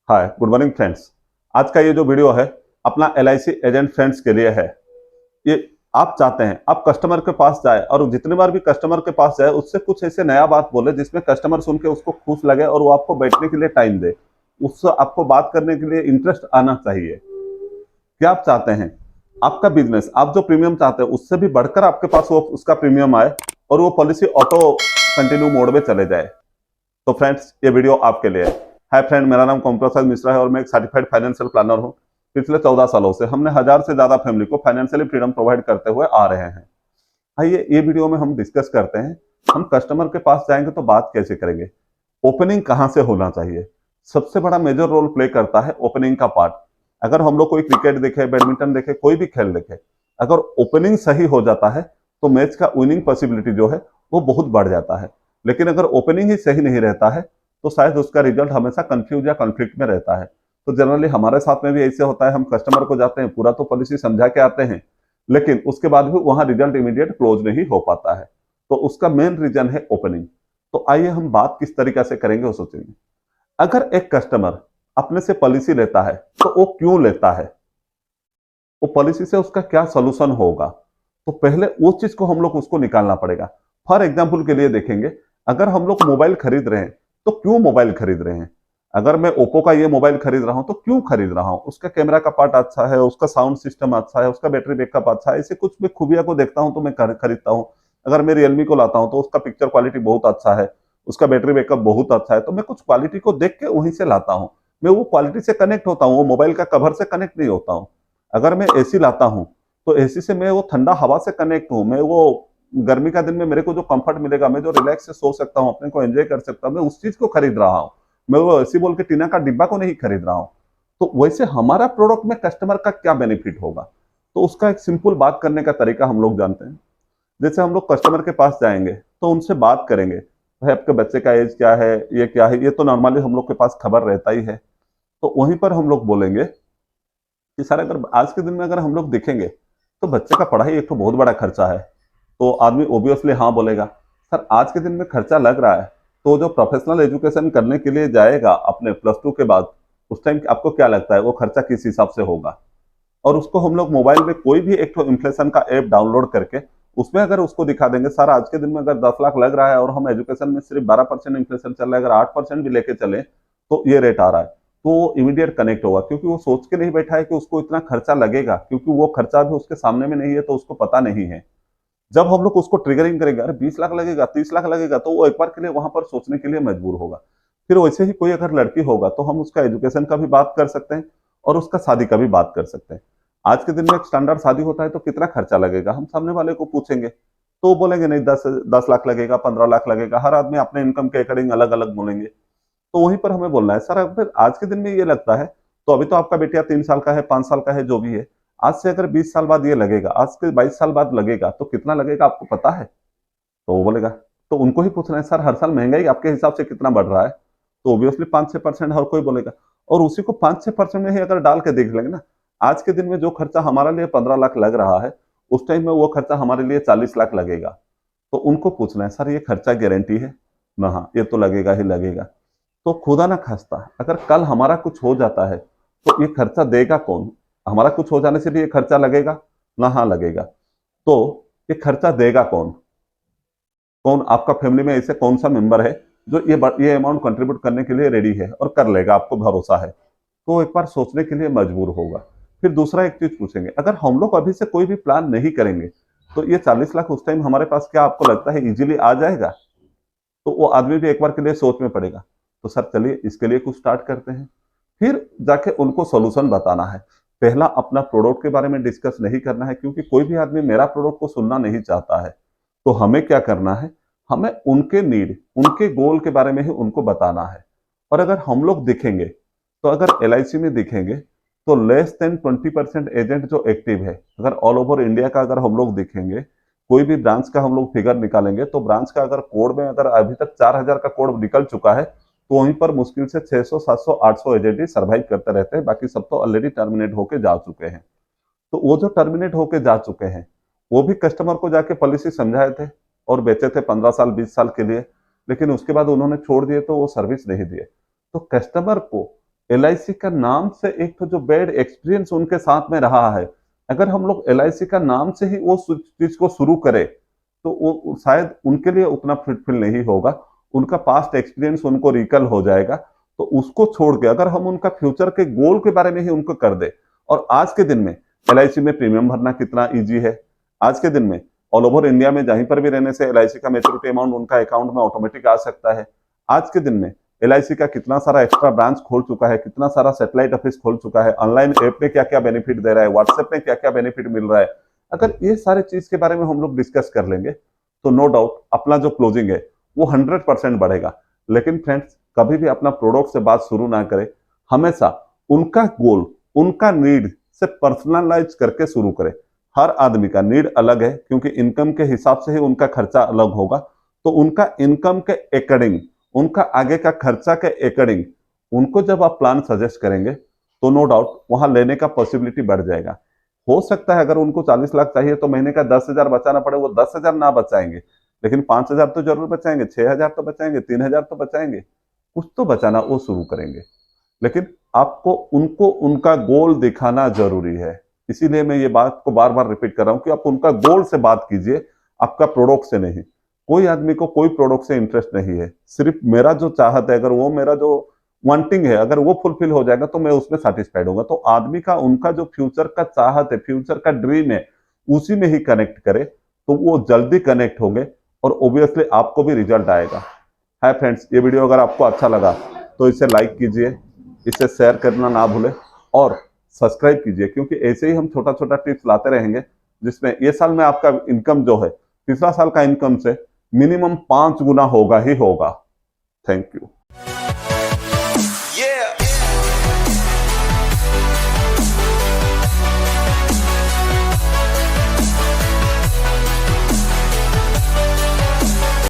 Hi good morning friends. आज का ये जो वीडियो है अपना LIC एजेंट फ्रेंड्स के लिए है। ये आप चाहते हैं आप कस्टमर के पास जाए और जितनी बार भी कस्टमर के पास जाए उससे कुछ ऐसे नया बात बोले जिसमें कस्टमर सुन के उसको खुश लगे और वो आपको बैठने के लिए टाइम दे, उससे आपको बात करने के लिए इंटरेस्ट आना चाहिए। क्या आप चाहते हैं आपका बिजनेस, आप जो प्रीमियम चाहते हैं उससे भी बढ़कर आपके पास वो उसका प्रीमियम आए और वो पॉलिसी ऑटो कंटिन्यू मोड में चले जाए? तो फ्रेंड्स ये वीडियो आपके लिए है। हाय फ्रेंड, मेरा नाम ओम प्रसाद मिश्रा है और मैं एक सर्टिफाइड फाइनेंशियल प्लानर हूं। पिछले 14 सालों से हमने 1000 से ज्यादा फैमिली को फाइनेंशियली फ्रीडम प्रोवाइड करते हुए आ रहे हैं। आइए ये वीडियो में हम डिस्कस करते हैं, हम कस्टमर के पास जाएंगे तो बात कैसे करेंगे, ओपनिंग कहां से होना चाहिए। सबसे बड़ा मेजर रोल प्ले करता है ओपनिंग का पार्ट। अगर हम लोग कोई क्रिकेट देखे, बैडमिंटन देखे, कोई भी खेल देखे, अगर ओपनिंग सही हो जाता है तो मैच का विनिंग पॉसिबिलिटी जो है वो बहुत बढ़ जाता है। लेकिन अगर ओपनिंग ही सही नहीं रहता है तो शायद उसका रिजल्ट हमेशा कंफ्यूज या कॉन्फ्लिक्ट में रहता है। तो जनरली हमारे साथ में भी ऐसे होता है, हम कस्टमर को जाते हैं, पूरा तो पॉलिसी समझा के आते हैं, लेकिन उसके बाद भी वहां रिजल्ट इमीडिएट क्लोज नहीं हो पाता है। तो उसका मेन रीजन है ओपनिंग। तो आइए हम बात किस तरीके से करेंगे वो सोचेंगे। अगर एक कस्टमर अपने से पॉलिसी लेता है तो वो क्यों लेता है, वो पॉलिसी से उसका क्या सोल्यूशन होगा, तो पहले उस चीज को हम लोग उसको निकालना पड़ेगा। फॉर एग्जाम्पल के लिए देखेंगे, अगर हम लोग मोबाइल खरीद रहे हैं तो क्यों मोबाइल खरीद रहे हैं। अगर मैं ओप्पो का ये मोबाइल खरीद रहा हूं तो क्यों खरीद रहा हूं, उसका कैमरा का पार्ट अच्छा है, उसका साउंड सिस्टम अच्छा है, उसका बैटरी बैकअप अच्छा है, ऐसे कुछ भी खूबियां को देखता हूं तो मैं खरीदता हूं। अगर मैं रियलमी को लाता हूं तो उसका पिक्चर क्वालिटी बहुत अच्छा है, उसका बैटरी बैकअप बहुत अच्छा है, तो मैं कुछ क्वालिटी को देख के वहीं से लाता हूं। मैं वो क्वालिटी से कनेक्ट होता हूँ, वो मोबाइल का कवर से कनेक्ट नहीं होता हूँ। अगर मैं एसी लाता हूँ तो एसी से मैं वो ठंडा हवा से कनेक्ट हूँ, मैं वो गर्मी का दिन में मेरे को जो कंफर्ट मिलेगा, मैं जो रिलैक्स से सो सकता हूँ, अपने को एंजॉय कर सकता हूँ, मैं उस चीज को खरीद रहा हूँ। मैं वो ऐसी बोल के टीना का डिब्बा को नहीं खरीद रहा हूँ। तो वैसे हमारा प्रोडक्ट में कस्टमर का क्या बेनिफिट होगा, तो उसका एक सिंपल बात करने का तरीका हम लोग जानते हैं। जैसे हम लोग कस्टमर के पास जाएंगे तो उनसे बात करेंगे, भाई आपके बच्चे का एज क्या है, ये क्या है, ये तो नॉर्मली हम लोग के पास खबर रहता ही है। तो वहीं पर हम लोग बोलेंगे कि सर अगर आज के दिन में अगर हम लोग देखेंगे तो बच्चे का पढ़ाई एक तो बहुत बड़ा खर्चा है। तो आदमी ओबियसली हाँ बोलेगा, सर आज के दिन में खर्चा लग रहा है, तो जो प्रोफेशनल एजुकेशन करने के लिए जाएगा अपने +2 के बाद, उस टाइम आपको क्या लगता है वो खर्चा किस हिसाब से होगा। और उसको हम लोग मोबाइल में कोई भी एक इन्फ्लेशन का ऐप डाउनलोड करके उसमें अगर उसको दिखा देंगे, सर आज के दिन में अगर 10 लाख लग रहा है और हम एजुकेशन में सिर्फ 12% इन्फ्लेशन चल रहा है, अगर 8% भी लेके चले तो ये रेट आ रहा है, तो वो इमीडिएट कनेक्ट होगा। क्योंकि वो सोच के नहीं बैठा है कि उसको इतना खर्चा लगेगा, क्योंकि वो खर्चा भी उसके सामने में नहीं है तो उसको पता नहीं है। जब हम लोग उसको ट्रिगरिंग करेंगे, अरे 20 लाख लगेगा, 30 लाख लगेगा, तो वो एक बार के लिए वहां पर सोचने के लिए मजबूर होगा। फिर वैसे ही कोई अगर लड़की होगा तो हम उसका एजुकेशन का भी बात कर सकते हैं और उसका शादी का भी बात कर सकते हैं। आज के दिन में एक स्टैंडर्ड शादी होता है तो कितना खर्चा लगेगा, हम सामने वाले को पूछेंगे तो वो बोलेंगे नहीं 10 लाख लगेगा, 15 लाख लगेगा। हर आदमी अपने इनकम के अकॉर्डिंग अलग अलग बोलेंगे। तो वहीं पर हमें बोलना है, सर अगर आज के दिन में ये लगता है तो अभी तो आपका बेटिया 3 साल का है, 5 साल का है, जो भी है, आज से अगर 20 साल बाद ये लगेगा, आज के 22 साल बाद लगेगा, तो कितना लगेगा आपको पता है। तो वो बोलेगा, तो उनको ही पूछना है, सर हर साल महंगाई आपके हिसाब से कितना बढ़ रहा है, तो ऑब्वियसली 5-6% हर कोई बोलेगा। और उसी को 5-6% में ही अगर डाल के देख लेंगे ना, आज के दिन में जो खर्चा हमारे लिए 15 लाख लग रहा है, उस टाइम में वो खर्चा हमारे लिए 40 लाख लगेगा। तो उनको पूछना है, सर ये खर्चा गारंटी है ना, हाँ ये तो लगेगा ही लगेगा। तो खुदा ना खास्ता अगर कल हमारा कुछ हो जाता है तो ये खर्चा देगा कौन, हमारा कुछ हो जाने से भी ये खर्चा लगेगा ना, हाँ लगेगा। तो ये खर्चा देगा कौन, कौन आपका फैमिली में ऐसे कौन सा मेंबर है जो ये अमाउंट कंट्रीब्यूट करने के लिए रेडी है और कर लेगा, आपको भरोसा है, तो एक बार सोचने के लिए मजबूर होगा। फिर दूसरा एक चीज पूछेंगे, अगर हम लोग अभी से कोई भी प्लान नहीं करेंगे तो ये 40 लाख उस टाइम हमारे पास क्या आपको लगता है इजीली आ जाएगा, तो वो आदमी भी एक बार के लिए सोच में पड़ेगा। तो सर चलिए इसके लिए कुछ स्टार्ट करते हैं। फिर जाके उनको सॉल्यूशन बताना है। पहला अपना प्रोडक्ट के बारे में डिस्कस नहीं करना है, क्योंकि कोई भी आदमी मेरा प्रोडक्ट को सुनना नहीं चाहता है। तो हमें क्या करना है, हमें उनके नीड, उनके गोल के बारे में ही उनको बताना है। और अगर हम लोग दिखेंगे तो अगर LIC में दिखेंगे तो लेस देन 20% एजेंट जो एक्टिव है, अगर ऑल ओवर इंडिया का अगर हम लोग देखेंगे, कोई भी ब्रांच का हम लोग फिगर निकालेंगे तो ब्रांच का अगर कोड में अगर अभी तक 4000 का कोड निकल चुका है, तो वहीं पर मुश्किल से 600, 700, 800 एजेंट ही सर्वाइव करते रहते हैं, बाकी सब तो ऑलरेडी टर्मिनेट होके जा चुके हैं। तो वो जो टर्मिनेट होके जा चुके हैं वो भी कस्टमर को जाके पॉलिसी समझाए थे और बेचे थे 15 साल 20 साल के लिए, लेकिन उसके बाद उन्होंने छोड़ दिए तो वो सर्विस नहीं दिए। तो कस्टमर को LIC का नाम से एक तो जो बैड एक्सपीरियंस उनके साथ में रहा है, अगर हम लोग LIC का नाम से ही वो चीज को शुरू करें तो वो शायद उनके लिए उतना फ्रूटफुल नहीं होगा। उनका पास्ट एक्सपीरियंस उनको रिकल हो जाएगा। तो उसको छोड़ के अगर हम उनका फ्यूचर के गोल के बारे में ही उनको कर दे, और आज के दिन में LIC में प्रीमियम भरना कितना ईजी है। आज के दिन में ऑल ओवर इंडिया में जहीं पर भी रहने से LIC का मैच्योरिटी अमाउंट उनका अकाउंट में ऑटोमेटिक आ सकता है। आज के दिन में LIC का कितना सारा एक्स्ट्रा ब्रांच खोल चुका है, कितना सारा सैटेलाइट ऑफिस खोल चुका है, ऑनलाइन ऐप में क्या क्या बेनिफिट दे रहा है, व्हाट्सएप में क्या क्या बेनिफिट मिल रहा है। अगर ये सारे चीज के बारे में हम लोग डिस्कस कर लेंगे तो नो डाउट अपना जो क्लोजिंग है वो 100% बढ़ेगा। लेकिन फ्रेंड्स, कभी भी अपना प्रोडक्ट से बात शुरू ना करें, हमेशा उनका गोल, उनका नीड से पर्सनलाइज करके शुरू करें। हर आदमी का नीड अलग है, क्योंकि इनकम के हिसाब से ही उनका खर्चा अलग होगा। तो उनका इनकम के अकॉर्डिंग, उनका आगे का खर्चा के अकॉर्डिंग उनको जब आप प्लान सजेस्ट करेंगे तो नो डाउट वहां लेने का पॉसिबिलिटी बढ़ जाएगा। हो सकता है अगर उनको 40 लाख चाहिए तो महीने का 10,000 बचाना पड़े, वो 10,000 ना बचाएंगे, लेकिन 5,000 तो जरूर बचाएंगे, 6,000 तो बचाएंगे, 3,000 तो बचाएंगे, कुछ तो बचाना वो शुरू करेंगे। लेकिन आपको उनको उनका गोल दिखाना जरूरी है। इसीलिए मैं ये बात को बार बार रिपीट कर रहा हूं कि आप उनका गोल से बात कीजिए, आपका प्रोडक्ट से नहीं। कोई आदमी को कोई प्रोडक्ट से इंटरेस्ट नहीं है, सिर्फ मेरा जो चाहत है, अगर वो मेरा जो वांटिंग है अगर वो फुलफिल हो जाएगा तो मैं उसमें सेटिस्फाइड होगा। तो आदमी का उनका जो फ्यूचर का चाहत है, फ्यूचर का ड्रीम है, उसी में ही कनेक्ट करे तो वो जल्दी कनेक्ट होंगे और ऑब्वियसली आपको भी रिजल्ट आएगा। हाय फ्रेंड्स, ये वीडियो अगर आपको अच्छा लगा तो इसे लाइक कीजिए, इसे शेयर करना ना भूलें और सब्सक्राइब कीजिए, क्योंकि ऐसे ही हम छोटा छोटा टिप्स लाते रहेंगे जिसमें ये साल में आपका इनकम जो है पिछला साल का इनकम से मिनिमम 5 गुना होगा ही होगा। Thank you.